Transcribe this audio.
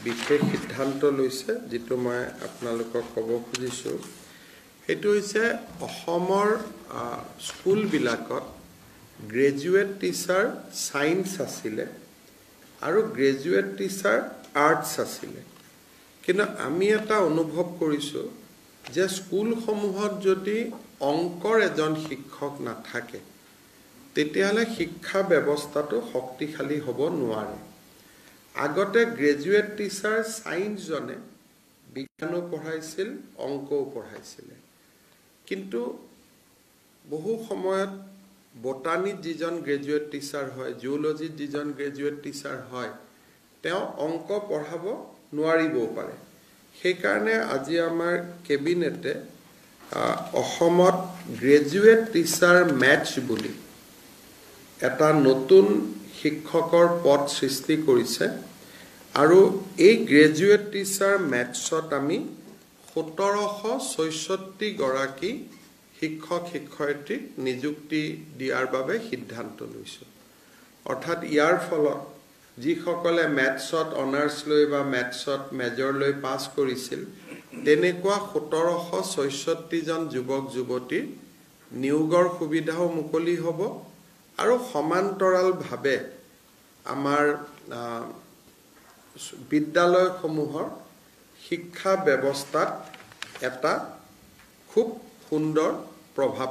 বিশেষ সিদ্ধান্ত লৈছে যেটো মই আপোনালোকক ক'ব খুজিছো এটো হৈছে অসমৰ স্কুল বিলাকত গ্ৰেজুৱেট টিচাৰ সায়েন্স আছিলে আৰু গ্ৰেজুৱেট টিচাৰ আৰ্টছ আছিলে কিন্তু আমি এটা অনুভৱ কৰিছো যে স্কুল সমূহত যদি অংকৰ এজন শিক্ষক নাথাকে তেতিয়ালে শিক্ষা ব্যৱস্থাটো শক্তিশালী হ'ব নোৱাৰে আগতে গ্ৰেজুৱেট টিচাৰ সায়েন্স জনে বিজ্ঞানো পঢ়াইছিল অংকও পঢ়াইছিল কিন্তু বহু সময়ত বটানিত যিজন গ্ৰেজুৱেট টিচাৰ হয় জিওলজিত যিজন গ্ৰেজুৱেট টিচাৰ হয় তেওঁ অংক পঢ়াব নোৱাৰিব পাৰে সেই কাৰণে আজি আমাৰ কেবিনেটে অসমত গ্ৰেজুৱেট টিচাৰ মেথছ বুলি এটা নতুন শিক্ষকৰ পদ সৃষ্টি কৰিছে আৰু এই গ্ৰেজুৱেট টিচাৰ মেথছত আমি 1766 গৰাকী শিক্ষক শিক্ষয়িত্ৰীক নিযুক্তি দিয়াৰ বাবে সিদ্ধান্ত লৈছো অৰ্থাৎ ইয়াৰ ফলত যিসকলে মেথছত অনাৰ্স লৈ বা মেথছত মেজৰ লৈ পাছ কৰিছিল তেনেকুৱা 1766 জন যুৱক যুৱতী নিয়োগৰ সুবিধাও মুকলি হ'ব আৰু সমান্তৰাল ভাৱে আমাৰ বিদ্যালয়সমূহৰ শিক্ষা ব্যৱস্থাত এটা খুব সুন্দৰ প্ৰভাৱ